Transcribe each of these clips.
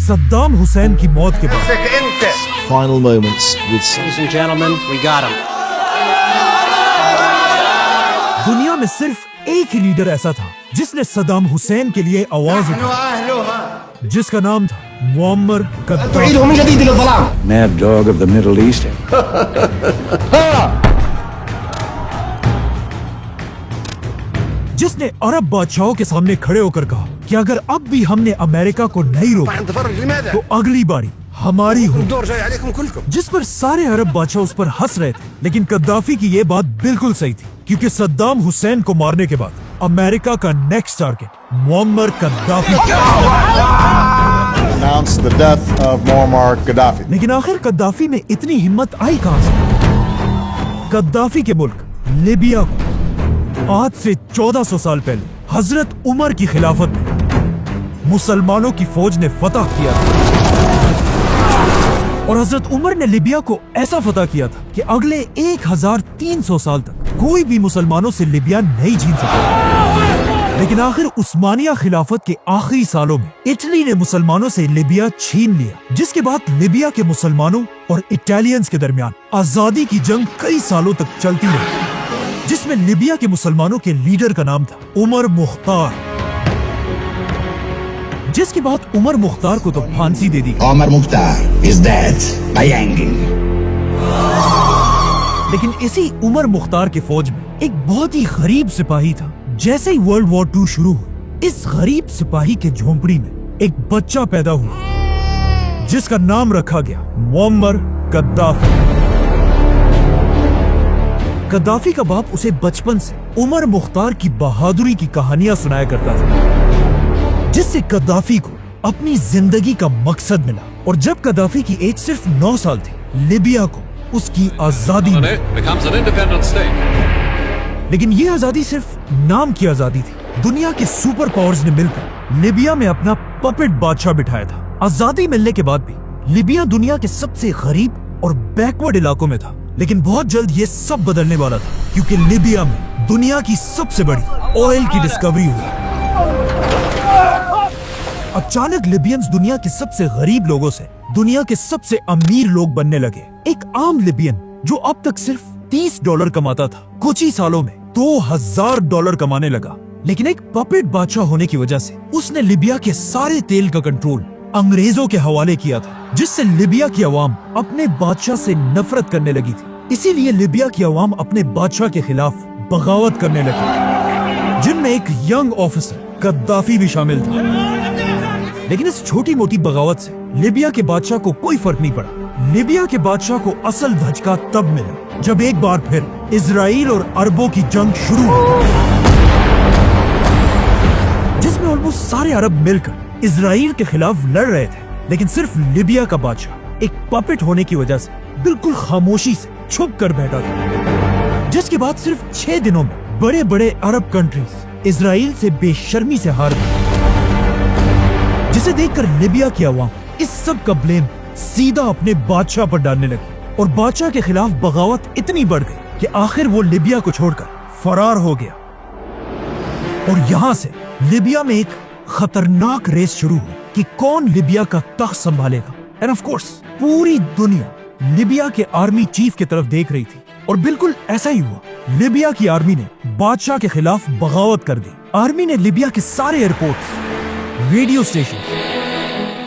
सद्दाम हुसैन की मौत के बाद Final moments with Ladies and gentlemen, we got him. दुनिया में सिर्फ एक ही लीडर ऐसा था जिसने सद्दाम हुसैन के लिए आवाज उठाई, जिसका नाम था Muammar कद्दाफी। Mad dog of the Middle East. जिसने अरब बादशाहों के सामने खड़े होकर कहा कि अगर अब भी हमने अमेरिका को नहीं रोका तो अगली बारी हमारी हो। जिस पर सारे अरब बादशाह उस पर हंस रहे थे, लेकिन कद्दाफी की ये बात बिल्कुल सही थी, क्योंकि सद्दाम हुसैन को मारने के बाद अमेरिका का next target Muammar Gaddafi announced the death of Muammar Gaddafi. लेकिन आखिर कद्दाफी में इतनी हिम्मत आई कहां से? कद्दाफी के मुल्क लीबिया को आज से 1400 साल पहले हजरत उमर की खिलाफत में मुसलमानों की फौज ने फतह किया था, और हजरत उमर ने लीबिया को ऐसा फतह किया था कि अगले 1300 साल तक कोई भी मुसलमानों से लीबिया नहीं छीन सका। लेकिन आखिर उस्मानिया खिलाफत के आखिरी सालों में इटली ने मुसलमानों से लीबिया छीन लिया, जिसके बाद लीबिया के मुसलमानों और इटालियंस के दरमियान आजादी की जंग कई सालों तक चलती रही, जिसमें लीबिया के मुसलमानों के लीडर का नाम था उमर मुख्तार, जिसके बाद उमर मुख्तार को तो फांसी दे दी। Omar Mukhtar is dead by hanging. लेकिन इसी उमर मुख्तार के फौज में एक बहुत ही गरीब सिपाही था। जैसे ही वर्ल्ड वॉर 2 शुरू हुआ, इस गरीब सिपाही के झोंपड़ी में एक बच्चा पैदा हुआ, जिसका नाम रखा गया मुअम्मर कद्दाफी। कद्दाफी का बाप उसे बचपन से उमर मुख्तार की बहादुरी की कहानियां सुनाया करता था, जिससे कद्दाफी को अपनी जिंदगी का मकसद मिला। और जब कद्दाफी की एज सिर्फ 9 साल थी, लीबिया को उसकी आजादी मिली। लेकिन ये आजादी सिर्फ नाम की आजादी थी। दुनिया के सुपर पावर्स ने मिलकर लीबिया में अपना पपेट बादशाह बिठाया था। आजादी मिलने के बाद भी लीबिया दुनिया के सबसे गरीब और बैकवर्ड इलाकों में था, लेकिन बहुत जल्द ये सब बदलने वाला था, क्योंकि लीबिया में दुनिया की सबसे बड़ी ऑयल की डिस्कवरी हुई। अचानक लिबियंस दुनिया के सबसे गरीब लोगों से दुनिया के सबसे अमीर लोग बनने लगे। एक आम लिबियन जो अब तक सिर्फ $30 कमाता था, कुछ ही सालों में $2000 कमाने लगा। लेकिन एक पपेट बादशाह होने की वजह से उसने लीबिया के सारे तेल का कंट्रोल अंग्रेजों के हवाले किया था, जिससे लीबिया की आवाम अपने बादशाह से नफरत करने लगी थी। इसीलिए लीबिया की आवाम अपने बादशाह के खिलाफ बगावत करने लगी, जिनमें एक यंग ऑफिसर कद्दाफी भी शामिल था। लेकिन इस छोटी मोटी बगावत से लीबिया के बादशाह को कोई फर्क नहीं पड़ा। लीबिया के बादशाह को असल धचका तब मिला जब एक बार फिर इजराइल और अरबों की जंग शुरू हुई, जिसमें ऑलमोस्ट सारे अरब मिलकर इजराइल के खिलाफ लड़ रहे थे। लेकिन सिर्फ लीबिया का बादशाह एक पपेट होने की वजह से बिल्कुल खामोशी से छुप कर बैठा था, जिसके बाद सिर्फ 6 दिनों में बड़े बड़े अरब कंट्रीज इजराइल से बेशर्मी से हार गए, जिसे देखकर लीबिया की आवाम इस सब का ब्लेम सीधा अपने बादशाह पर डालने लगी, और बादशाह के खिलाफ बगावत इतनी बढ़ गई कि आखिर वो लीबिया को छोड़कर फरार हो गया। और यहाँ से लीबिया में एक खतरनाक रेस शुरू हुई कि कौन लीबिया का तख्त संभालेगा। एंड ऑफ कोर्स पूरी दुनिया लीबिया के आर्मी चीफ की तरफ देख रही थी, और बिल्कुल ऐसा ही हुआ। लीबिया की आर्मी ने बादशाह के खिलाफ बगावत कर दी। आर्मी ने लीबिया के सारे एयरपोर्ट्स, रेडियो स्टेशन,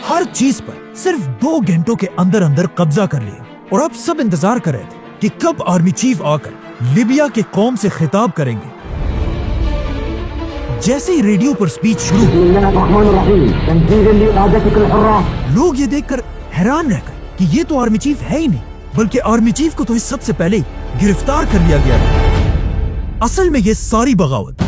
हर चीज पर सिर्फ 2 घंटों के अंदर अंदर कब्जा कर लिया। और अब सब इंतजार कर रहे थे कि कब आर्मी चीफ आकर लीबिया के कौम से खिताब करेंगे। जैसे ही रेडियो पर स्पीच शुरू हुई, लोग ये देखकर हैरान रहकर कि ये तो आर्मी चीफ है ही नहीं, बल्कि आर्मी चीफ को तो इस सबसे पहले गिरफ्तार कर लिया गया था। असल में ये सारी बगावत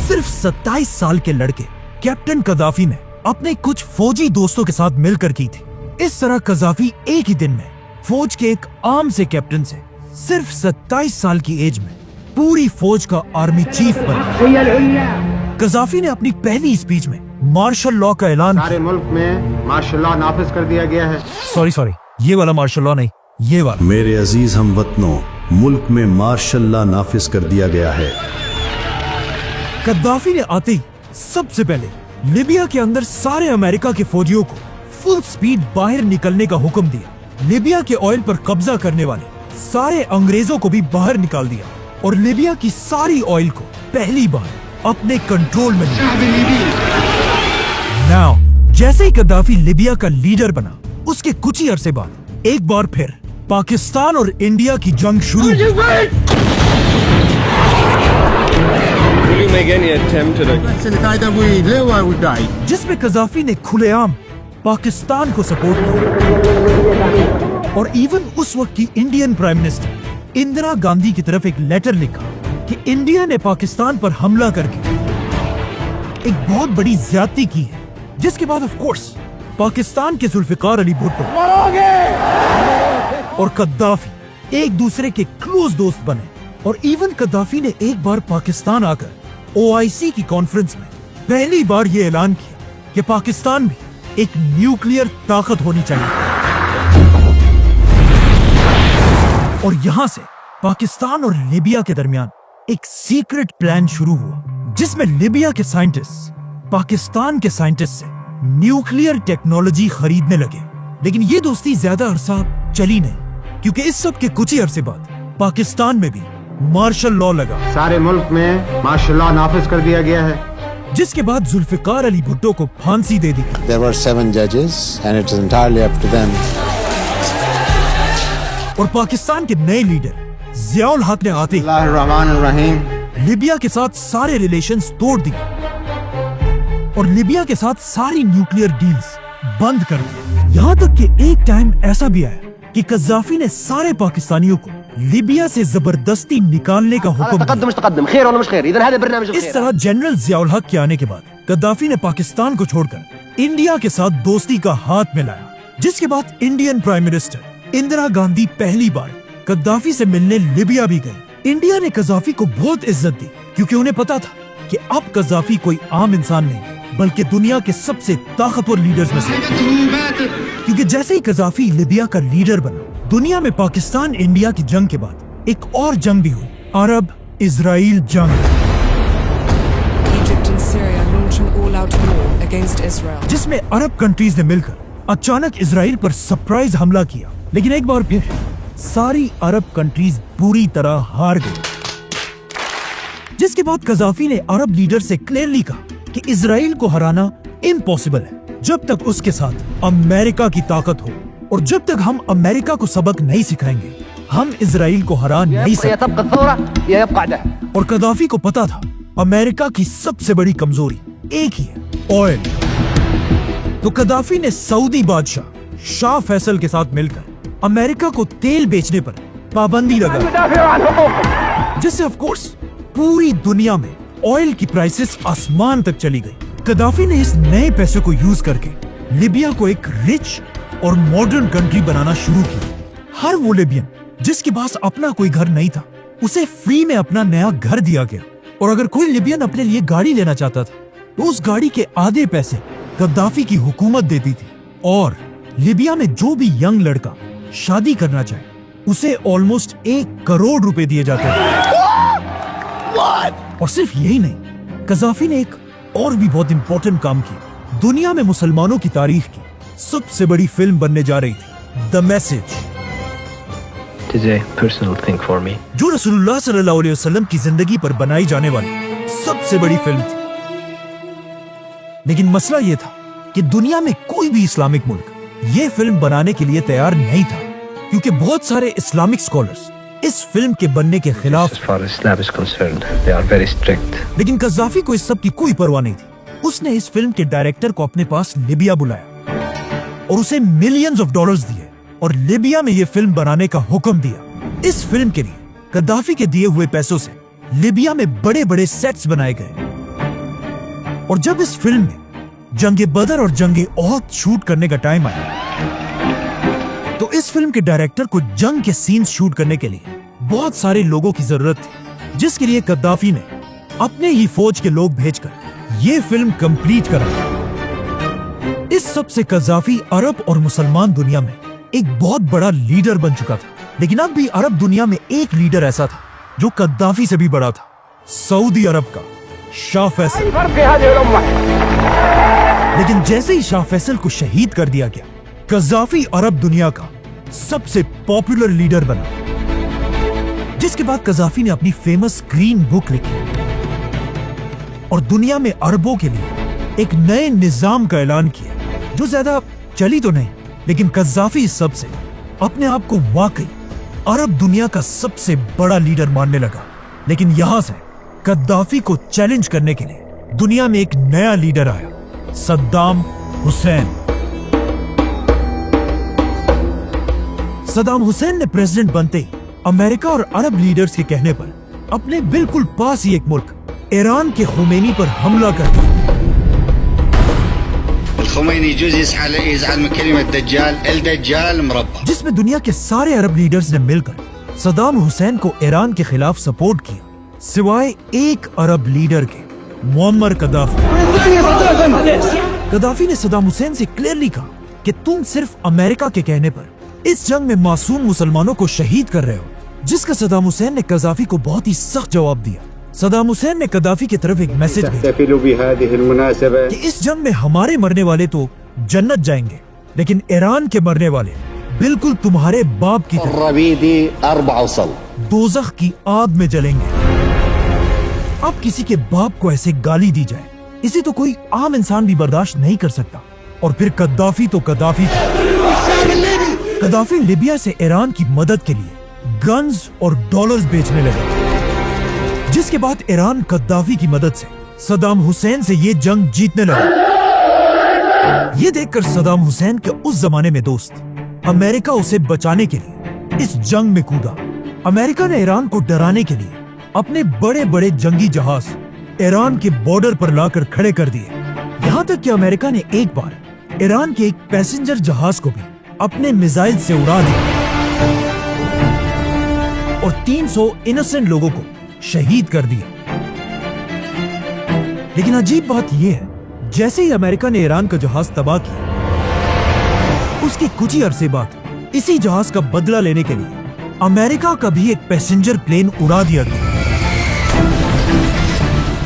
सिर्फ 27 साल के लड़के कैप्टन कद्दाफी ने अपने कुछ फौजी दोस्तों के साथ मिलकर की थी। इस तरह कद्दाफी एक ही दिन में फौज के एक आम से कैप्टन से सिर्फ 27 साल की एज में पूरी फौज का आर्मी चीफ बना। कद्दाफी ने अपनी पहली स्पीच में मार्शल लॉ का ऐलान सारे मुल्क में मार्शल लॉ नाफिज कर दिया गया है। सॉरी, ये वाला मार्शल लॉ नहीं, ये वाला। मेरे अजीज हमवतनों, मुल्क में मार्शल लॉ नाफिज कर दिया गया है। कद्दाफी ने आते ही सबसे पहले लिबिया के अंदर सारे अमेरिका के फौजियों को फुल स्पीड बाहर निकलने का हुक्म दिया। लिबिया के ऑयल पर कब्जा करने वाले सारे अंग्रेजों को भी बाहर निकाल दिया और लिबिया की सारी ऑयल को पहली बार अपने कंट्रोल में लिया। नाउ जैसे ही गद्दाफी लिबिया का लीडर बना, उसके कुछ ही अरसे बाद एक बार फिर पाकिस्तान और इंडिया की जंग शुरू हुई। जिसमें गद्दाफी ने खुलेआम पाकिस्तान को सपोर्ट किया और इवन उस वक्त की Indian prime minister Indira Gandhi की तरफ एक लेटर लिखा कि इंडिया ने पाकिस्तान पर हमला करके एक बहुत बड़ी ज्यादती की है। जिसके बाद ऑफ कोर्स पाकिस्तान के जुल्फिकार अली भुट्टो और गद्दाफी एक दूसरे के क्लोज दोस्त बने और इवन गद्दाफी ने एक बार पाकिस्तान आकर OIC की कॉन्फ्रेंस में पहली बार यह ऐलान किया कि पाकिस्तान में एक न्यूक्लियर ताकत होनी चाहिए। और यहां से पाकिस्तान और लिबिया के दरमियान एक सीक्रेट प्लान शुरू हुआ, जिसमें लिबिया के साइंटिस्ट पाकिस्तान के साइंटिस्ट से न्यूक्लियर टेक्नोलॉजी खरीदने लगे। लेकिन ये दोस्ती ज्यादा अरसा चली नहीं, क्योंकि इस सब के कुछ ही अरसे बाद पाकिस्तान में भी मार्शल लॉ लगा। सारे मुल्क में मार्शल लॉ नाफिज कर दिया गया है, जिसके बाद जुल्फिकार अली भुट्टो को फांसी दे दी गई। There were 7 judges and it was entirely up to them. और पाकिस्तान के नए लीडर जियाउल हक ने आते ही रहमान लिबिया के साथ सारे रिलेशंस तोड़ दिए और लिबिया के साथ सारी न्यूक्लियर डील्स बंद कर दी। यहाँ तक कि एक टाइम ऐसा भी आया कि गद्दाफी ने सारे पाकिस्तानियों को लिबिया से जबरदस्ती निकालने का हुक्म दिया। इस तरह जनरल जियाउल हक के आने के बाद गद्दाफी ने पाकिस्तान को छोड़कर इंडिया के साथ दोस्ती का हाथ मिलाया, जिसके बाद Indian prime minister Indira Gandhi पहली बार गद्दाफी से मिलने लिबिया भी गए। इंडिया ने गद्दाफी को बहुत इज्जत दी, क्योंकि उन्हें पता था कि अब गद्दाफी कोई आम इंसान नहीं बल्कि दुनिया के सबसे ताकतवर लीडर्स में से। क्योंकि जैसे ही गद्दाफी लिबिया का लीडर बना, दुनिया में पाकिस्तान इंडिया की जंग के बाद एक और जंग भी हुई, अरब इजराइल जंग, Egypt and Syria launch an all-out war against Israel. जिसमें अरब कंट्रीज ने मिलकर अचानक इजराइल पर सरप्राइज हमला किया। लेकिन एक बार फिर सारी अरब कंट्रीज बुरी तरह हार गई, जिसके बाद गद्दाफी ने अरब लीडर से क्लियरली कहा कि इजराइल को हराना इम्पॉसिबल है जब तक उसके साथ अमेरिका की ताकत हो, और जब तक हम अमेरिका को सबक नहीं सिखाएंगे हम इजराइल को हरा नहीं सकते। और गद्दाफी को पता था अमेरिका की सबसे बड़ी कमजोरी एक ही है, ऑयल। तो गद्दाफी ने सऊदी बादशाह शाह फैसल के साथ मिलकर अमेरिका को तेल बेचने पर पाबंदी लगा, जिससे ऑफ कोर्स पूरी दुनिया में ऑयल की प्राइसेस आसमान तक चली गई। गद्दाफी ने इस नए पैसे को यूज करके लिबिया को एक रिच और मॉडर्न कंट्री बनाना शुरू किया। हर वो लिबियन जिसके पास अपना कोई घर नहीं था, उसे फ्री में अपना नया घर दिया गया। और अगर कोई लिबियन अपने लिए गाड़ी लेना चाहता था तो उस गाड़ी के आधे पैसे गद्दाफी की हुकूमत देती थी। और लिबिया में जो भी यंग लड़का शादी करना चाहे उसे ऑलमोस्ट 1 करोड़ रुपए दिए जाते थे। और सिर्फ यही नहीं, गद्दाफी ने एक और भी बहुत इंपॉर्टेंट काम किया। दुनिया में मुसलमानों की तारीख की सबसे बड़ी फिल्म बनने जा रही थी, द मैसेज, जो रसूलुल्लाह सल्लल्लाहु अलैहि वसल्लम की जिंदगी पर बनाई जाने वाली सबसे बड़ी फिल्म थी। लेकिन मसला यह था कि दुनिया में कोई भी इस्लामिक मुल्क ये फिल्म बनाने के लिए तैयार नहीं था, क्योंकि बहुत सारे इस्लामिक स्कॉलर्स इस फिल्म के बनने के खिलाफ। लेकिन गद्दाफी को इस सब की कोई परवाह नहीं थी। उसने इस फिल्म के डायरेक्टर को अपने पास लिबिया बुलाया और उसे मिलियंस ऑफ डॉलर्स दिए और लिबिया में ये फिल्म बनाने का हुक्म दिया। इस फिल्म के लिए गद्दाफी के दिए हुए पैसों से लिबिया में बड़े बड़े सेट्स बनाए गए। और जब इस फिल्म में जंगे बदर और जंगे ओहद शूट करने का टाइम आया, तो इस फिल्म के डायरेक्टर को जंग के सीन्स शूट करने के लिए बहुत सारे लोगों की जरूरत थी, जिसके लिए गद्दाफी ने अपने ही फौज के लोग भेजकर ये फिल्म कंप्लीट करा। इस सब से गद्दाफी अरब और मुसलमान दुनिया में एक बहुत बड़ा लीडर बन चुका था। लेकिन अब भी अरब दुनिया में एक लीडर ऐसा था जो गद्दाफी से भी बड़ा था, सऊदी अरब का शाह फैसल। लेकिन जैसे ही शाह फैसल को शहीद कर दिया गया, कज़ाफी अरब दुनिया का सबसे पॉपुलर लीडर बना। जिसके बाद कज़ाफी ने अपनी फेमस ग्रीन बुक लिखी और दुनिया में अरबों के लिए एक नए निजाम का ऐलान किया, जो ज्यादा चली तो नहीं, लेकिन कज़ाफी इस सब से अपने आप को वाकई अरब दुनिया का सबसे बड़ा लीडर मानने लगा। लेकिन यहां से कद्दाफी को चैलेंज करने के लिए दुनिया में एक नया लीडर आया, सद्दाम हुसैन। सद्दाम हुसैन ने प्रेसिडेंट बनते ही अमेरिका और अरब लीडर्स के कहने पर अपने बिल्कुल पास ही एक मुल्क ईरान के खुमैनी पर हमला कर दिया। الخميني يجوز يزعل من كلمة دجال، الدجال مربع. जिसमें दुनिया के सारे अरब लीडर्स ने मिलकर सद्दाम हुसैन को ईरान के खिलाफ सपोर्ट किया, सिवाय एक अरब लीडर के, मुअम्मर कद्दाफी। कद्दाफी ने सद्दाम हुसैन से क्लियरली कहा कि तुम सिर्फ अमेरिका के कहने पर इस जंग में मासूम मुसलमानों को शहीद कर रहे हो, जिसका सद्दाम हुसैन ने कद्दाफी को बहुत ही सख्त जवाब दिया। सद्दाम हुसैन ने कद्दाफी की तरफ एक मैसेज भेजा कि इस जंग में हमारे मरने वाले तो जन्नत जाएंगे, लेकिन ईरान के मरने वाले बिल्कुल तुम्हारे बाप की तरह दोज़ख की आग में जलेंगे। अब किसी के बाप को ऐसे गाली दी जाए, इसे तो कोई आम इंसान भी बर्दाश्त नहीं कर सकता। और फिर कद्दाफी तो कद्दाफी था। कद्दाफी लिबिया से ईरान की मदद के लिए गन्स और डॉलर्स बेचने लगे, जिसके बाद ईरान कद्दाफी की मदद से सद्दाम हुसैन से ये जंग जीतने लगा। ये देखकर सद्दाम हुसैन के उस जमाने में दोस्त अमेरिका उसे बचाने के लिए इस जंग में कूदा। अमेरिका ने ईरान को डराने के लिए अपने बड़े बड़े जंगी जहाज ईरान के बॉर्डर पर लाकर खड़े कर दिए। यहाँ तक कि अमेरिका ने एक बार ईरान के एक पैसेंजर जहाज को भी अपने मिसाइल से उड़ा दिया और 300 इनोसेंट लोगों को शहीद कर दिया। लेकिन अजीब बात यह है, जैसे ही अमेरिका ने ईरान का जहाज तबाह किया, उसके कुछ ही अरसे बाद इसी जहाज का बदला लेने के लिए अमेरिका का भी एक पैसेंजर प्लेन उड़ा दिया गया।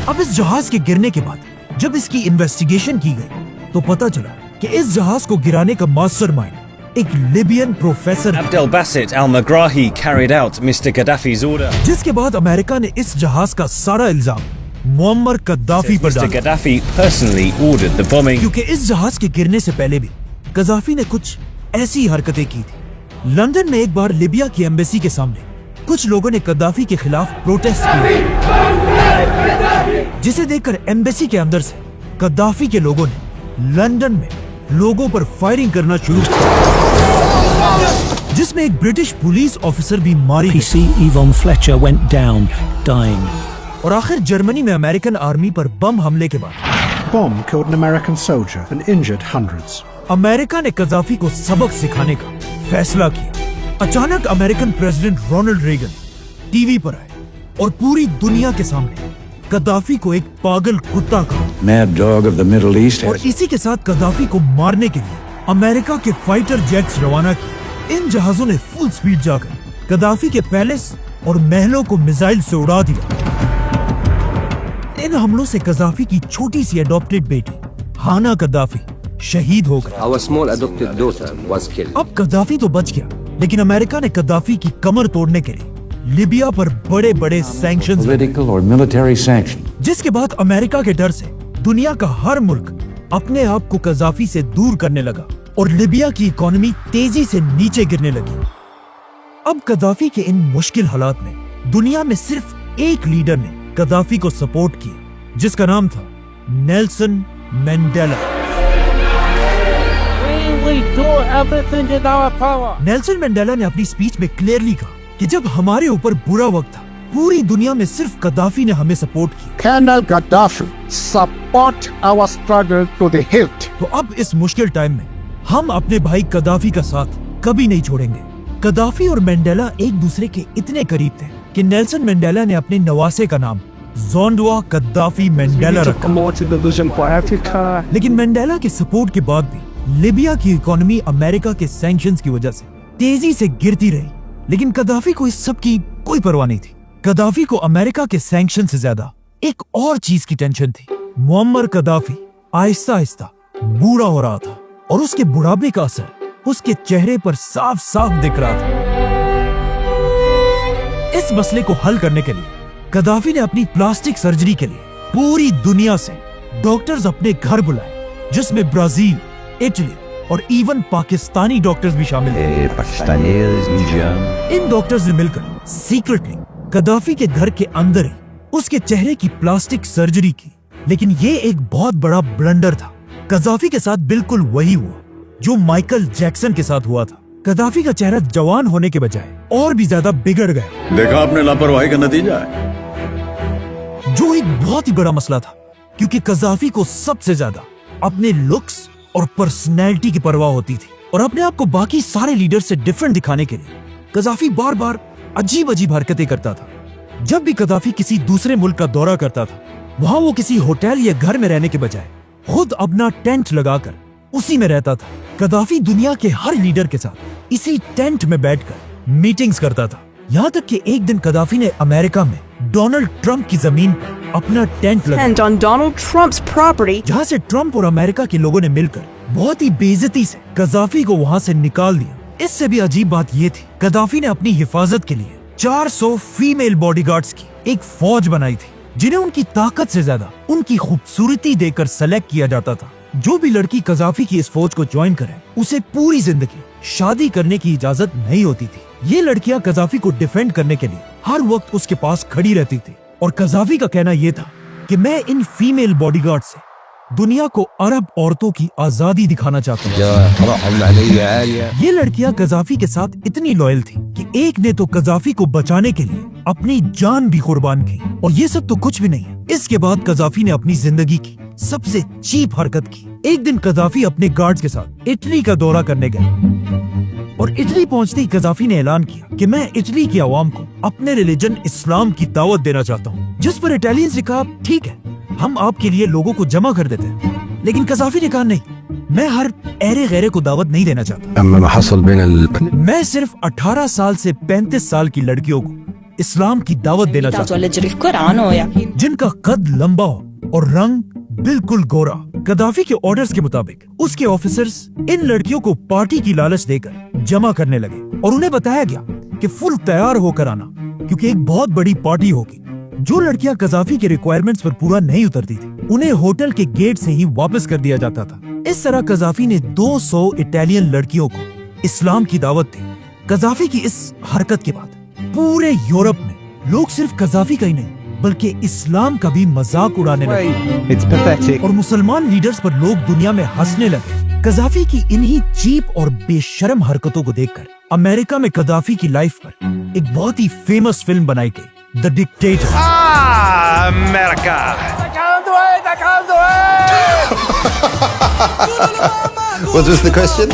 अब इस जहाज के गिरने के बाद जब इसकी इन्वेस्टिगेशन की गई तो पता चला कि इस जहाज को गिराने का मास्टरमाइंड एक लिबियन प्रोफेसर है, Abdelbasit al-Megrahi carried out Mr. Gaddafi's order. जिसके बाद अमेरिका ने इस जहाज का सारा इल्जाम मुअम्मर कद्दाफी पर Mr. डाला, Gaddafi personally ordered the bombing. क्योंकि इस जहाज के गिरने से पहले भी कद्दाफी ने कुछ ऐसी हरकतें की थी। लंदन में एक बार लिबिया की एम्बेसी के सामने कुछ लोगों ने कद्दाफी के खिलाफ प्रोटेस्ट किया, जिसे देखकर एम्बेसी के अंदर से कद्दाफी के लोगों ने लंदन में लोगों पर फायरिंग करना शुरू किया, जिसमें एक ब्रिटिश पुलिस ऑफिसर भी मारी गई। PC Yvonne Fletcher went down, dying. और आखिर जर्मनी में अमेरिकन आर्मी पर बम हमले के बाद Bomb killed an American soldier and injured hundreds. America ने कद्दाफी को सबक सिखाने का फैसला किया। अचानक American president Ronald Reagan TV पर आए और पूरी दुनिया के सामने कद्दाफी को एक पागल कुत्ता कहा। Mad dog of the Middle East और इसी के साथ कद्दाफी को मारने के लिए अमेरिका के फाइटर जेट्स रवाना किए। इन जहाजों ने फुल स्पीड जाकर कद्दाफी के पैलेस और महलों को मिसाइल से उड़ा दिया। इन हमलों से कद्दाफी की छोटी सी अडॉप्टेड बेटी हाना कद्दाफी शहीद हो गई। Our small adopted daughter was killed. अब कद्दाफी तो बच गया, लेकिन अमेरिका ने कद्दाफी की कमर तोड़ने के लिए लिबिया पर बड़े बड़े सैंक्शंस लगाए, political or military sanction. जिसके बाद अमेरिका के डर से दुनिया का हर मुल्क अपने आप को कद्दाफी से दूर करने लगा और लिबिया की इकोनॉमी तेजी से नीचे गिरने लगी। अब कद्दाफी के इन मुश्किल हालात में दुनिया में सिर्फ एक लीडर ने कद्दाफी को सपोर्ट किया, जिसका नाम था नेल्सन मंडेला। नेल्सन मंडेला ने अपनी स्पीच में क्लियरली कहा कि जब हमारे ऊपर बुरा वक्त था, पूरी दुनिया में सिर्फ कद्दाफी ने हमें सपोर्ट किया। Colonel Gaddafi support our struggle to the hilt. तो अब इस मुश्किल टाइम में हम अपने भाई कद्दाफी का साथ कभी नहीं छोड़ेंगे। कद्दाफी और मंडेला एक दूसरे के इतने करीब थे कि नेल्सन मंडेला ने अपने नवासे का नाम जोंडवा कद्दाफी मंडेला रखा। लेकिन मंडेला के सपोर्ट के बाद भी लिबिया की इकोनॉमी अमेरिका के सैंक्शंस की वजह से तेजी से गिरती रही, लेकिन कद्दाफी को इस सब की कोई परवाह नहीं थी। कद्दाफी को अमेरिका के सैंक्शन से ज्यादा एक और चीज की टेंशन थी। मुअम्मर कदाफी आहिस्ता आहिस्ता बूढ़ा हो रहा था और उसके बुढ़ापे का असर उसके चेहरे पर साफ साफ दिख रहा था। इस मसले को हल करने के लिए कदाफी ने अपनी प्लास्टिक सर्जरी के लिए पूरी दुनिया से डॉक्टर्स अपने घर बुलाए, जिसमें ब्राजील, इटली और इवन पाकिस्तानी डॉक्टर्स भी शामिल थे। इन डॉक्टर्स ने मिलकर सीक्रेटली कदाफी के घर के अंदर ही उसके चेहरे की प्लास्टिक सर्जरी की। लेकिन ये एक बहुत बड़ा ब्लंडर था। कदाफी के साथ बिल्कुल वही हुआ जो माइकल जैक्सन के साथ हुआ था। कदाफी का चेहरा जवान होने के बजाय और भी ज्यादा बिगड़ गया। देखा आपने लापरवाही का नतीजा है। जो एक बहुत ही बड़ा मसला था, क्योंकि कदाफी को सबसे ज्यादा अपने लुक्स और पर्सनैलिटी की परवाह होती थी और अपने आप को बाकी सारे लीडर से डिफरेंट दिखाने के लिए कदाफी बार बार अजीब अजीब हरकतें करता था। जब भी कदाफी किसी दूसरे मुल्क का दौरा करता था, वहां वो किसी होटल या घर में रहने के बजाय खुद अपना टेंट लगाकर उसी में रहता था। कदाफी दुनिया के हर लीडर के साथ इसी टेंट में बैठकर मीटिंग्स करता था। यहाँ तक कि एक दिन कदाफी ने अमेरिका में डोनाल्ड ट्रंप की जमीन पर अपना टेंट लगाया, And on Donald Trump's property. जहाँ से ट्रंप और अमेरिका के लोगों ने मिलकर बहुत ही बेइज्जती से कदाफी को वहाँ से निकाल दिया। इससे भी अजीब बात ये थी, कदाफी ने अपनी हिफाजत के लिए 400 फीमेल बॉडीगार्ड्स की एक फौज बनाई थी, जिन्हें उनकी ताकत से ज्यादा उनकी खूबसूरती देकर सेलेक्ट किया जाता था। जो भी लड़की कदाफी की इस फौज को ज्वाइन करे, उसे पूरी जिंदगी शादी करने की इजाजत नहीं होती थी। ये लड़कियां कदाफी को डिफेंड करने के लिए हर वक्त उसके पास खड़ी रहती थी और कदाफी का कहना यह था कि मैं इन फीमेल बॉडीगार्ड से दुनिया को अरब औरतों की आजादी दिखाना चाहता हूँ। ये लड़कियां कदाफी के साथ इतनी लॉयल थी कि एक ने तो कदाफी को बचाने के लिए अपनी जान भी कुर्बान की। और ये सब तो कुछ भी नहीं है। इसके बाद कदाफी ने अपनी जिंदगी की सबसे चीप हरकत की। एक दिन कदाफी अपने गार्ड्स के साथ इटली का दौरा करने गए और इटली पहुंचते ही कदाफी ने ऐलान किया कि मैं इटली की आवाम को अपने रिलीजन इस्लाम की दावत देना चाहता हूँ। जिस पर इटालियंस ने कहा, ठीक है, हम आपके लिए लोगों को जमा कर देते हैं। लेकिन कदाफी ने कहा, नहीं, मैं हर ऐरे गैरे को दावत नहीं देना चाहता। मैं सिर्फ 18 साल से 35 साल की लड़कियों को इस्लाम की दावत देना चाहता हूँ, जिनका कद लंबा हो और रंग बिल्कुल गोरा। कदाफी के ऑर्डर्स के मुताबिक उसके ऑफिसर्स इन लड़कियों को पार्टी की लालच देकर जमा करने लगे और उन्हें बताया गया कि फुल तैयार होकर आना, क्योंकि एक बहुत बड़ी पार्टी होगी। जो लड़कियां कदाफी के रिक्वायरमेंट्स पर पूरा नहीं उतरती थी, उन्हें होटल के गेट से ही वापस कर दिया जाता था। इस तरह कदाफी ने 200 इटालियन लड़कियों को इस्लाम की दावत दी। कदाफी की इस हरकत के बाद पूरे यूरोप में लोग सिर्फ कदाफी का ही नहीं बल्कि इस्लाम का भी मजाक उड़ाने लगे और मुसलमान लीडर्स पर लोग दुनिया में हंसने लगे। कदाफी की इन्हीं चीप और बेशर्म हरकतों को देखकर अमेरिका में कदाफी की लाइफ पर एक बहुत ही फेमस फिल्म बनाई गई, the dictator. America! Was this the question?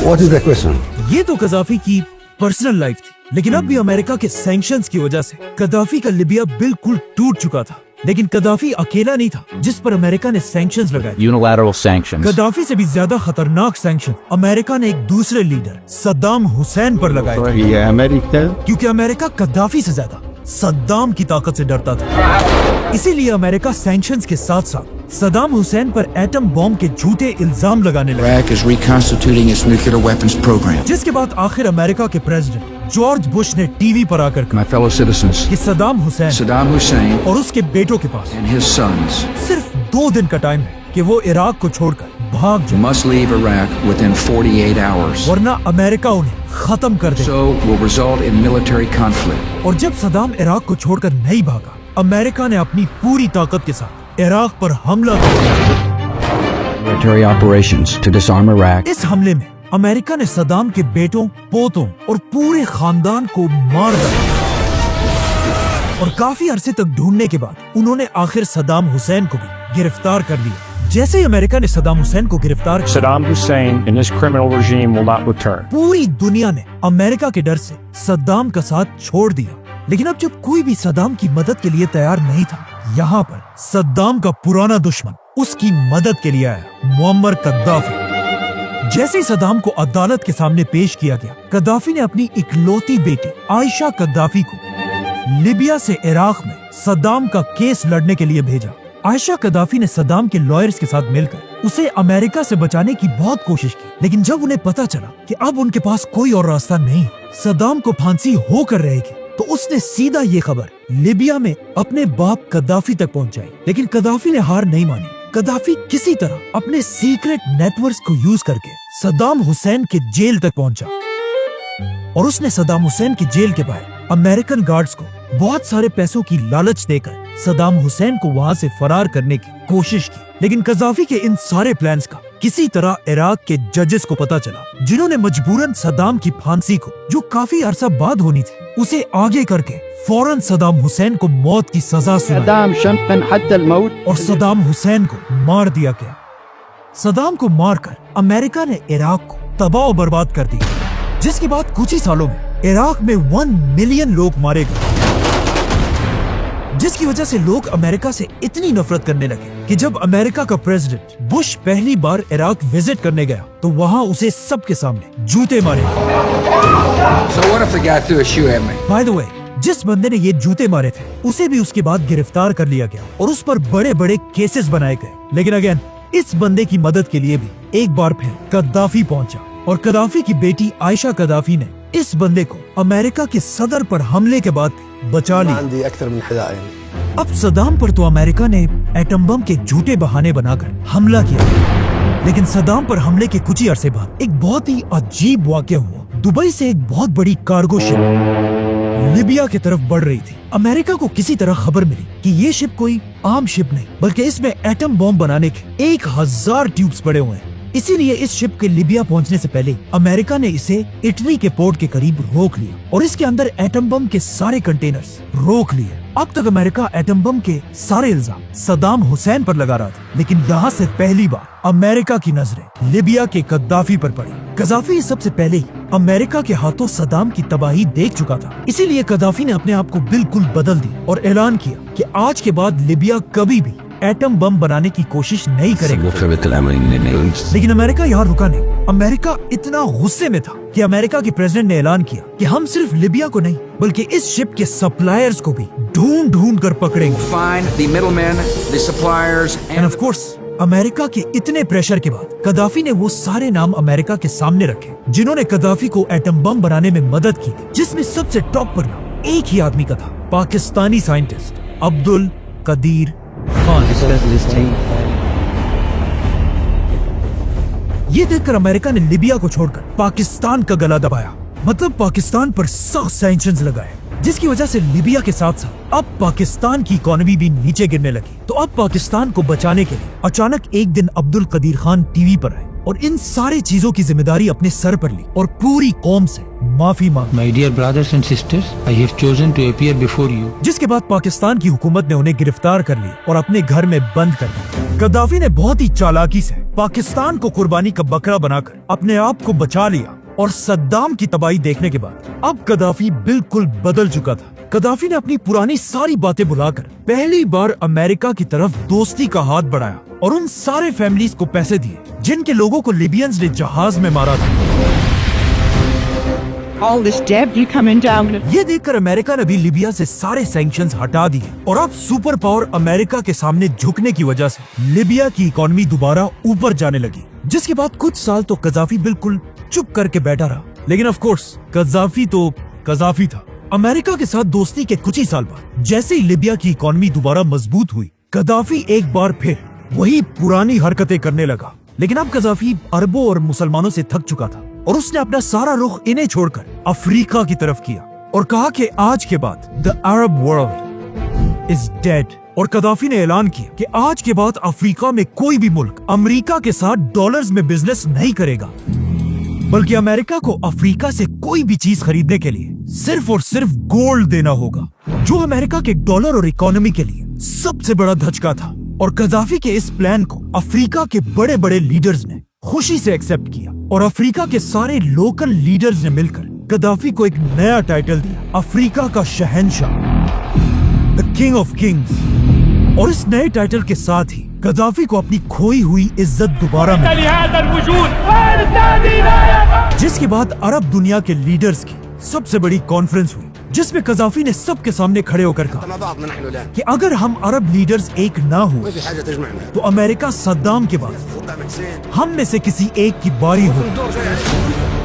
What is the question? ये तो कदाफी की पर्सनल लाइफ थी, लेकिन अब भी अमेरिका के सैंक्शंस की वजह से कदाफी का लीबिया बिल्कुल टूट चुका था। लेकिन कदाफी अकेला नहीं था जिस पर अमेरिका ने सैंक्शंस लगाए। Unilateral sanctions. कदाफी से भी ज्यादा खतरनाक सैंक्शन अमेरिका ने एक दूसरे लीडर सद्दाम हुसैन पर लगाए थे, क्योंकि अमेरिका कदाफी से ज्यादा सद्दाम की ताकत से डरता था। इसीलिए अमेरिका सैंक्शंस के साथ साथ सद्दाम हुसैन पर एटम बॉम्ब के झूठे इल्जाम लगाने लगा, Iraq is reconstituting its nuclear weapons program. जिसके बाद आखिर अमेरिका के प्रेसिडेंट जॉर्ज बुश ने टीवी पर आकर कहा My fellow citizens, कि सद्दाम हुसैन Saddam Hussein और उसके बेटों के पास and his sons सिर्फ 2 दिन का टाइम है कि वो इराक को छोड़कर भाग जाए, must leave Iraq within 48 hours. वरना अमेरिका उन्हें खत्म कर देगा। So will result in military conflict. और जब सद्दाम इराक को छोड़कर नहीं भागा, अमेरिका ने अपनी पूरी ताकत के साथ इराक पर हमला किया। Military operations to disarm Iraq. इस हमले में अमेरिका ने सद्दाम के बेटों, पोतों और पूरे खानदान को मार डाला और काफी अरसे तक ढूंढने के बाद उन्होंने आखिर सद्दाम हुसैन को भी गिरफ्तार कर लिया। जैसे ही अमेरिका ने सद्दाम हुसैन को गिरफ्तार किया, Saddam Hussein and his criminal regime will not return. पूरी दुनिया ने अमेरिका के डर से सद्दाम का साथ छोड़ दिया। लेकिन अब जब कोई भी सद्दाम की मदद के लिए तैयार नहीं था, यहाँ पर सद्दाम का पुराना दुश्मन उसकी मदद के लिए आया, मुअम्मर कद्दाफी। जैसे ही सद्दाम को अदालत के सामने पेश किया गया, कद्दाफी ने अपनी इकलौती बेटी आयशा कद्दाफी को लीबिया से इराक में सद्दाम का केस लड़ने के लिए भेजा। आयशा कदाफी ने सद्दाम के लॉयर्स के साथ मिलकर उसे अमेरिका से बचाने की बहुत कोशिश की, लेकिन जब उन्हें पता चला कि अब उनके पास कोई और रास्ता नहीं, सद्दाम को फांसी होकर रहेगी, तो उसने सीधा ये खबर लीबिया में अपने बाप कदाफी तक पहुंचाई। लेकिन कदाफी ने हार नहीं मानी। कदाफी किसी तरह अपने सीक्रेट नेटवर्क्स को यूज करके सद्दाम हुसैन के जेल तक पहुंचा और उसने सद्दाम हुसैन की जेल के बाहर अमेरिकन गार्ड्स को बहुत सारे पैसों की लालच देकर सद्दाम हुसैन को वहां से फरार करने की कोशिश की। लेकिन कदाफी के इन सारे प्लान्स का किसी तरह इराक के जजेस को पता चला, जिन्होंने मजबूरन सद्दाम की फांसी को, जो काफी अरसा बाद होनी थी, उसे आगे करके फौरन सद्दाम हुसैन को मौत की सजा सुनाई और सद्दाम हुसैन को मार दिया गया। सद्दाम को मारकर अमेरिका ने इराक को तबाह बर्बाद कर दिया, जिसके बाद कुछ ही सालों में इराक में 1 मिलियन लोग मारे गए, जिसकी वजह से लोग अमेरिका से इतनी नफरत करने लगे कि जब अमेरिका का प्रेसिडेंट बुश पहली बार इराक विजिट करने गया तो वहाँ उसे सबके सामने जूते मारे। बाय द वे, जिस बंदे ने ये जूते मारे थे उसे भी उसके बाद गिरफ्तार कर लिया गया और उस पर बड़े बड़े केसेस बनाए गए। लेकिन अगेन, इस बंदे की मदद के लिए भी एक बार फिर कदाफी पहुंचा और कदाफी की बेटी आयशा कदाफी ने इस बंदे को अमेरिका के सदर पर हमले के बाद बचा लिया। अब सद्दाम पर तो अमेरिका ने एटम बम के झूठे बहाने बनाकर हमला किया, लेकिन सद्दाम पर हमले के कुछ ही अरसे बाद एक बहुत ही अजीब वाकया हुआ। दुबई से एक बहुत बड़ी कार्गो शिप लीबिया की तरफ बढ़ रही थी। अमेरिका को किसी तरह खबर मिली कि ये शिप कोई आम शिप नहीं, बल्कि इसमें एटम बम बनाने के 1000 ट्यूब्स पड़े हुए हैं। इसीलिए इस शिप के लीबिया पहुंचने से पहले अमेरिका ने इसे इटली के पोर्ट के करीब रोक लिया और इसके अंदर एटम बम के सारे कंटेनर्स रोक लिए। अब तक अमेरिका एटम बम के सारे इल्जाम सद्दाम हुसैन पर लगा रहा था, लेकिन यहाँ से पहली बार अमेरिका की नजरें लीबिया के कद्दाफी पर पड़ी। कदाफी सबसे पहले ही अमेरिका के हाथों सद्दाम की तबाही देख चुका था, इसीलिए कदाफी ने अपने आप को बिल्कुल बदल दिया और ऐलान किया कि आज के बाद लीबिया कभी भी एटम बम बनाने की कोशिश नहीं करेगा। लेकिन अमेरिका यहाँ रुका नहीं। अमेरिका इतना गुस्से में था कि अमेरिका के प्रेसिडेंट ने ऐलान किया कि हम सिर्फ लीबिया को नहीं बल्कि इस शिप के सप्लायर्स को भी ढूंढ कर पकड़ेंगे। एंड ऑफ कोर्स, अमेरिका के इतने प्रेशर के बाद कदाफी ने वो सारे नाम अमेरिका के सामने रखे जिन्होंने कदाफी को एटम बम बनाने में मदद की थी, जिसमें सबसे टॉप पर नाम एक ही आदमी का था, पाकिस्तानी साइंटिस्ट अब्दुल कदीर खान। ये देखकर अमेरिका ने लीबिया को छोड़कर पाकिस्तान का गला दबाया, मतलब पाकिस्तान पर सख्त सैंक्शंस लगाए, जिसकी वजह से लीबिया के साथ साथ अब पाकिस्तान की इकोनॉमी भी नीचे गिरने लगी। तो अब पाकिस्तान को बचाने के लिए अचानक एक दिन अब्दुल कदीर खान टीवी पर आए और इन सारी चीजों की जिम्मेदारी अपने सर पर ली और पूरी कौम से माफी मांगी। My dear brothers and sisters, I have chosen to appear before you. जिसके बाद पाकिस्तान की हुकूमत ने उन्हें गिरफ्तार कर लिया और अपने घर में बंद कर दिया। कदाफी ने बहुत ही चालाकी से पाकिस्तान को कुर्बानी का बकरा बनाकर अपने आप को बचा लिया और सद्दाम की तबाही देखने के बाद अब कदाफी बिल्कुल बदल चुका था। कदाफी ने अपनी पुरानी सारी बातें भुलाकर पहली बार अमेरिका की तरफ दोस्ती का हाथ बढ़ाया और उन सारे फैमिलीज को पैसे दिए जिनके लोगों को लिबियंस ने जहाज में मारा था। All this debt you coming down? ये देखकर अमेरिका ने भी लीबिया से सारे सैंक्शंस हटा दिए और अब सुपर पावर अमेरिका के सामने झुकने की वजह से लीबिया की इकोनॉमी दोबारा ऊपर जाने लगी। जिसके बाद कुछ साल तो कदाफी बिल्कुल चुप करके बैठा रहा, लेकिन ऑफ कोर्स कदाफी तो कदाफी था। अमेरिका के साथ दोस्ती के कुछ ही साल बाद जैसे ही लीबिया की इकोनॉमी दोबारा मजबूत हुई, कदाफी एक बार फिर वही पुरानी हरकतें करने लगा। लेकिन अब कदाफी अरबों और मुसलमानों से थक चुका था और उसने अपना सारा रुख इन्हें छोड़कर अफ्रीका की तरफ किया और कहा कि आज के बाद the Arab world is dead. और कदाफी ने ऐलान किया कि आज के बाद अफ्रीका में कोई भी मुल्क अमेरिका के साथ डॉलर्स में बिजनेस नहीं करेगा, बल्कि अमेरिका को अफ्रीका से कोई भी चीज खरीदने के लिए सिर्फ और सिर्फ गोल्ड देना होगा, जो अमेरिका के डॉलर और इकोनॉमी के लिए सबसे बड़ा धचका था। और कदाफी के इस प्लान को अफ्रीका के बड़े बड़े लीडर्स ने खुशी से एक्सेप्ट किया और अफ्रीका के सारे लोकल लीडर्स ने मिलकर कदाफी को एक नया टाइटल दिया, अफ्रीका का शहंशाह, द किंग ऑफ किंग्स। और इस नए टाइटल के साथ ही कदाफी को अपनी खोई हुई इज्जत दोबारा मिली, जिसके बाद अरब दुनिया के लीडर्स की सबसे बड़ी कॉन्फ्रेंस हुई जिसमें कजाफी ने सबके सामने खड़े होकर कहा कि अगर हम अरब लीडर्स एक ना हो तो अमेरिका सद्दाम के बाद हम में से किसी एक की बारी हो।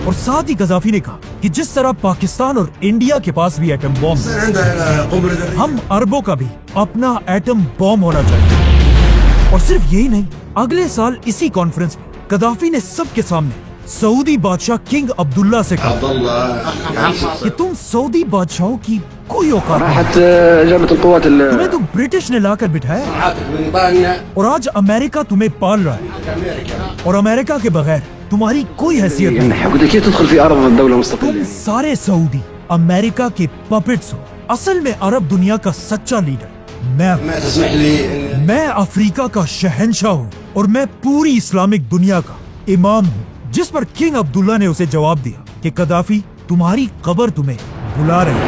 और साथ ही कजाफी ने कहा कि जिस तरह पाकिस्तान और इंडिया के पास भी एटम बॉम्ब है, हम अरबों का भी अपना एटम बॉम्ब होना चाहिए। और सिर्फ यही नहीं, अगले साल इसी कॉन्फ्रेंस में कजाफी ने सबके सामने सऊदी बादशाह किंग अब्दुल्ला से कहा कि तुम सऊदी बादशाहों की कोई औकात नहीं, तुम्हें तो ब्रिटिश ने लाकर बिठाया और आज अमेरिका तुम्हें पाल रहा है और अमेरिका के बगैर तुम्हारी कोई हैसियत नहीं। तुम सारे सऊदी अमेरिका के पपेट्स हो। असल में अरब दुनिया का सच्चा लीडर मैं अफ्रीका का शहंशाह हूँ और मैं पूरी इस्लामिक दुनिया का इमाम हूँ। जिस पर किंग अब्दुल्ला ने उसे जवाब दिया कि कदाफी तुम्हारी कब्र तुम्हें बुला रही है।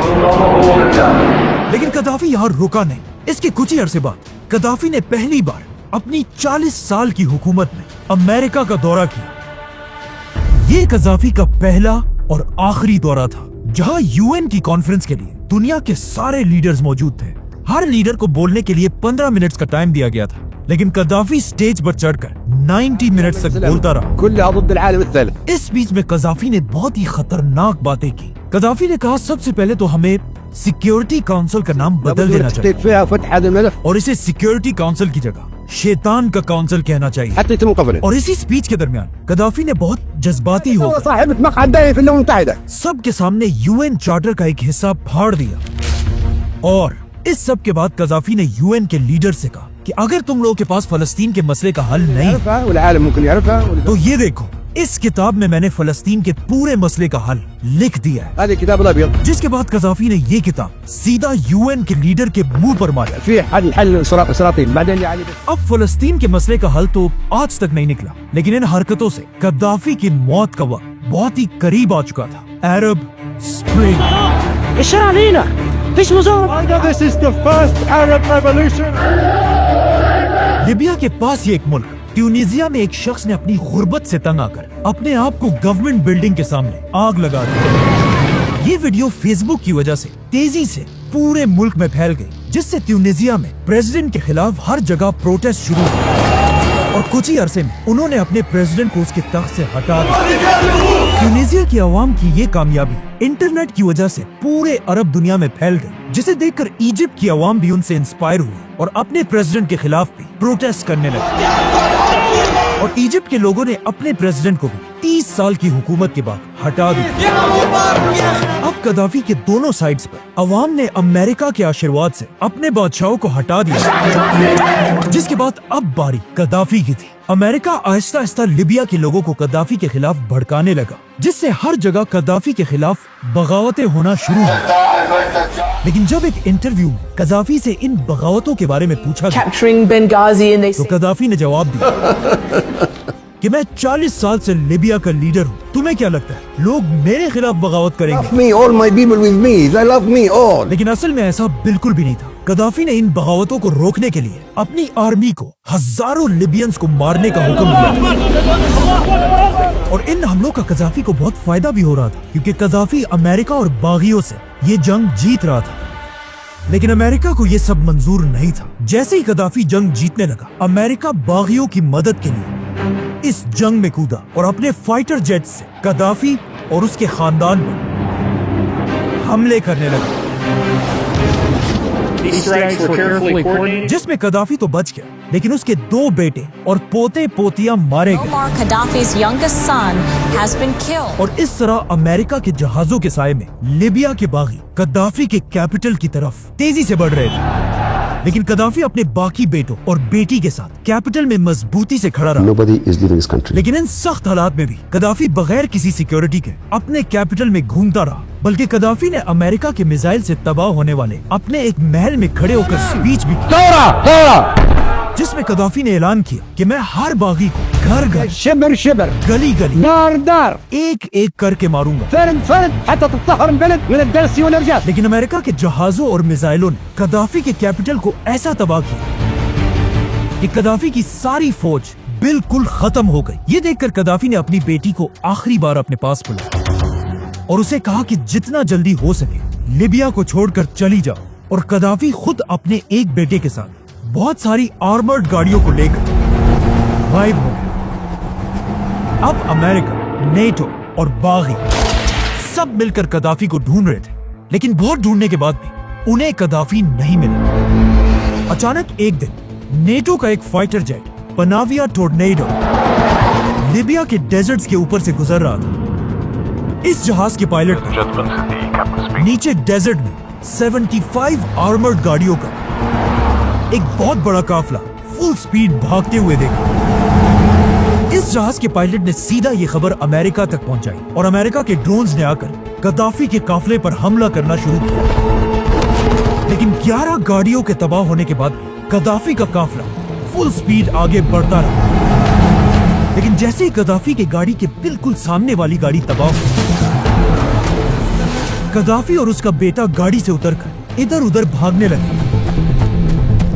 लेकिन कदाफी यहाँ रुका नहीं। इसके कुछ ही अरसे बाद कदाफी ने पहली बार अपनी 40 साल की हुकूमत में अमेरिका का दौरा किया। ये कदाफी का पहला और आखिरी दौरा था जहाँ यूएन की कॉन्फ्रेंस के लिए दुनिया के सारे लीडर्स मौजूद थे। हर लीडर को बोलने के लिए 15 मिनट्स का टाइम दिया गया था, लेकिन कदाफी स्टेज पर चढ़कर 90 मिनट्स तक बोलता रहा। इस बीच में कदाफी ने बहुत ही खतरनाक बातें की। कदाफी ने कहा सबसे पहले तो हमें सिक्योरिटी काउंसिल का नाम बदल देना चाहिए और इसे सिक्योरिटी काउंसिल की जगह शैतान का काउंसिल कहना चाहिए। और इसी स्पीच के दरमियान कदाफी ने बहुत जज्बाती होकर सबके सामने यूएन चार्टर का एक हिस्सा फाड़ दिया। और इस सब के बाद कदाफी ने यूएन के लीडर से कहा कि अगर तुम लोगों के पास फलस्तीन के मसले का हल नहीं तो ये देखो, इस किताब में मैंने फलस्तीन के पूरे मसले का हल लिख दिया है। जिसके बाद कदाफी ने ये किताब सीधा यूएन के लीडर के मुंह पर मारा। अब फलस्तीन के मसले का हल तो आज तक नहीं निकला, लेकिन इन हरकतों से कदाफी की मौत का वक्त बहुत ही करीब आ चुका था। अरब स्प्रिंग। लीबिया के पास ही एक मुल्क ट्यूनीजिया में एक शख्स ने अपनी गुर्बत से तंग आकर अपने आप को गवर्नमेंट बिल्डिंग के सामने आग लगा दी। ये वीडियो फेसबुक की वजह से तेजी से पूरे मुल्क में फैल गई, जिससे ट्यूनीजिया में प्रेसिडेंट के खिलाफ हर जगह प्रोटेस्ट शुरू हुए और कुछ ही अरसे में उन्होंने अपने प्रेसिडेंट को उसके तख्त से हटा दिया। ट्यूनीजिया की आवाम की ये कामयाबी इंटरनेट की वजह से पूरे अरब दुनिया में फैल गई, जिसे देखकर इजिप्ट की आवाम भी उनसे इंस्पायर हुई और अपने प्रेसिडेंट के खिलाफ भी प्रोटेस्ट करने लगे। और इजिप्ट के लोगों ने अपने प्रेसिडेंट को भी 30 साल की हुकूमत के बाद हटा दिया। अब कदाफी के दोनों साइड्स पर अवाम ने अमेरिका के आशीर्वाद से अपने बादशाहों को हटा दिया, जिसके बाद अब बारी कदाफी की थी। अमेरिका आहिस्ता आहिस्ता लिबिया के लोगों को कदाफी के खिलाफ भड़काने लगा, जिससे हर जगह कदाफी के खिलाफ बगावतें होना शुरू हुई। लेकिन जब एक इंटरव्यू में कदाफी से इन बगावतों के बारे में पूछा गया तो कदाफी ने जवाब दिया कि मैं 40 साल से लिबिया का लीडर हूँ। तुम्हें क्या लगता है लोग मेरे खिलाफ बगावत करेंगे? लेकिन असल में ऐसा बिल्कुल भी नहीं था। कदाफी ने इन बगावतों को रोकने के लिए अपनी आर्मी को हजारों लिबियंस को मारने का हुक्म दिया और इन हमलों का कदाफी को बहुत फायदा भी हो रहा था, क्योंकि कदाफी अमेरिका और बागियों से ये जंग जीत रहा था। लेकिन अमेरिका को ये सब मंजूर नहीं था। जैसे ही कदाफी जंग जीतने लगा, अमेरिका बागियों की मदद के लिए इस जंग में कूदा और अपने फाइटर जेट से कदाफी और उसके खानदान पर हमले करने लगा, जिसमें कदाफी तो बच गया, लेकिन उसके 2 बेटे और पोते पोतियां मारे गए। और इस तरह अमेरिका के जहाजों के साए में लिबिया के बागी कदाफी के कैपिटल की तरफ तेजी से बढ़ रहे थे। लेकिन कदाफी अपने बाकी बेटों और बेटी के साथ कैपिटल में मजबूती से खड़ा रहा। लेकिन इन सख्त हालात में भी कदाफी बगैर किसी सिक्योरिटी के अपने कैपिटल में घूमता रहा। बल्कि कदाफी ने अमेरिका के मिसाइल से तबाह होने वाले अपने एक महल में खड़े होकर स्पीच भी की, जिसमें कदाफी ने ऐलान किया कि मैं हर बागी को घर घर, शिबर शिबर, गली गली, दार दार, एक एक करके मारूंगा। लेकिन अमेरिका के जहाजों और मिसाइलों ने कदाफी के कैपिटल को ऐसा तबाह किया कि कदाफी की सारी फौज बिल्कुल खत्म हो गई। ये देखकर कदाफी ने अपनी बेटी को आखिरी बार अपने पास बुलाया और उसे कहा कि जितना जल्दी हो सके लिबिया को छोड़कर चली जाओ और कदाफी खुद अपने एक बेटे के साथ बहुत सारी आर्मर्ड गाड़ियों को लेकर गायब हो गए। अब अमेरिका, नेटो और बागी सब मिलकर कदाफी को ढूंढ रहे थे, लेकिन बहुत ढूंढने के बाद भी उन्हें कदाफी नहीं मिला। अचानक एक दिन नेटो का एक फाइटर जेट पनाविया टोर्नेडो लिबिया के डेजर्ट्स के ऊपर से गुजर रहा था। इस जहाज के पायलट ने नीचे डेजर्ट में 75 आर्मर्ड गाड़ियों का एक बहुत बड़ा काफला फुल स्पीड भागते हुए देखा। इस जहाज के पायलट ने सीधा ये खबर अमेरिका तक पहुंचाई और अमेरिका के ड्रोन्स ने आकर गद्दाफी के काफले पर हमला करना शुरू किया। लेकिन 11 गाड़ियों के तबाह होने के बाद गद्दाफी का काफला फुल स्पीड आगे बढ़ता रहा। लेकिन जैसे ही गद्दाफी की गाड़ी के बिल्कुल सामने वाली गाड़ी तबाह हुई, गद्दाफी और उसका बेटा गाड़ी से उतरकर इधर उधर भागने लगे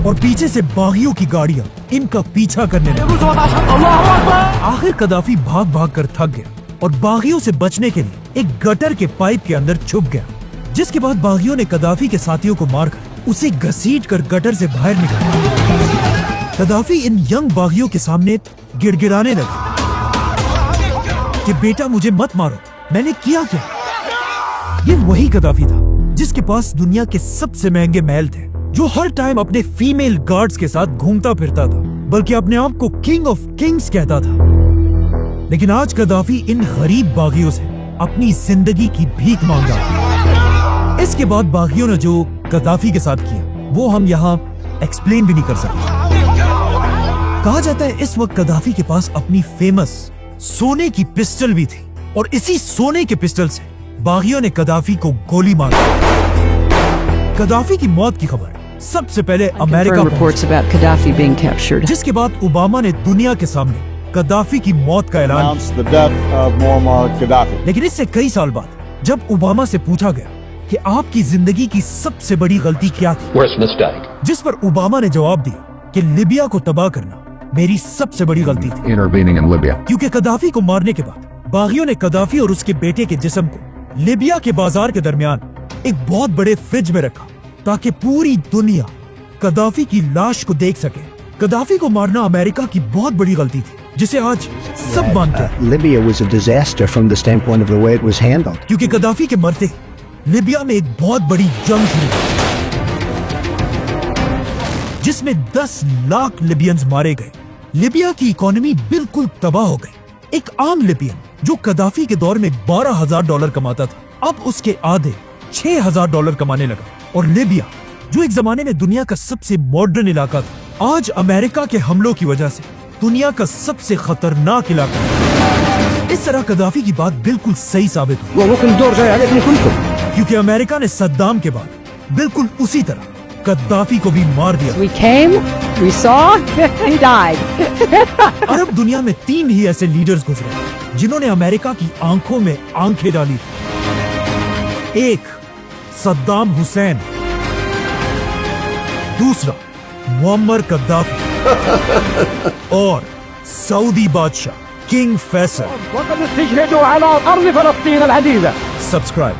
और पीछे से बागियों की गाड़ियां इनका पीछा करने लगी। आखिर गद्दाफी भाग भाग कर थक गया और बागियों से बचने के लिए एक गटर के पाइप के अंदर छुप गया, जिसके बाद बागियों ने गद्दाफी के साथियों को मारकर उसे घसीट कर गटर से बाहर निकाला। गद्दाफी इन यंग बागियों के सामने गिड़गिड़ाने लगा कि बेटा मुझे मत मारो, मैंने किया क्या। ये वही गद्दाफी था जिसके पास दुनिया के सबसे महंगे महल थे, जो हर टाइम अपने फीमेल गार्ड्स के साथ घूमता फिरता था, बल्कि अपने आप को किंग ऑफ किंग्स कहता था। लेकिन आज गद्दाफी इन गरीब बागियों से अपनी जिंदगी की भीख मांग रहा था। इसके बाद बागियों ने जो गद्दाफी के साथ किया वो हम यहाँ एक्सप्लेन भी नहीं कर सकते। कहा जाता है इस वक्त गद्दाफी के पास अपनी फेमस सोने की पिस्टल भी थी और इसी सोने के पिस्टल से बागियों ने गद्दाफी को गोली मारी। गद्दाफी की मौत की खबर सबसे पहले अमेरिका पहुंची, जिसके बाद ओबामा ने दुनिया के सामने गद्दाफी की मौत का ऐलान किया। लेकिन इससे कई साल बाद जब ओबामा से पूछा गया कि आपकी जिंदगी की सबसे बड़ी गलती क्या थी, जिस पर ओबामा ने जवाब दिया कि लिबिया को तबाह करना मेरी सबसे बड़ी गलती थी, क्योंकि गद्दाफी को मारने के बाद बागियों ने गद्दाफी और उसके बेटे के जिस्म को लिबिया के बाजार के दरमियान एक बहुत बड़े फ्रिज में रखा ताकि पूरी दुनिया गद्दाफी की लाश को देख सके। गद्दाफी को मारना अमेरिका की बहुत बड़ी गलती थी, जिसे आज सब मानते हैं। Libya was a disaster from the standpoint of the way it was handled. क्योंकि गद्दाफी के मरते लिबिया में एक बहुत बड़ी जंग शुरू जिसमें 10 लाख लिबियंस मारे गए। लिबिया की इकोनॉमी बिल्कुल तबाह हो गई। एक आम लिबियन जो गद्दाफी के दौर में $12,000 कमाता था, अब उसके आधे $6,000 कमाने लगा। और लिबिया जो एक जमाने में दुनिया का सबसे मॉडर्न इलाका था, आज अमेरिका के हमलों की वजह से दुनिया का सबसे खतरनाक इलाका है। इस तरह गद्दाफी की बात बिल्कुल सही साबित हुई, क्योंकि अमेरिका ने सद्दाम के बाद बिल्कुल उसी तरह गद्दाफी को भी मार दिया। We came, we saw, he died. अरब दुनिया में 3 ही ऐसे लीडर्स गुजरे जिन्होंने अमेरिका की आंखों में आंखें डाली। एक सद्दाम हुसैन, दूसरा मुअम्मर गद्दाफी और सऊदी बादशाह किंग फैसल। وقد استشهدوا على أرض فلسطين العزيزة. सब्सक्राइब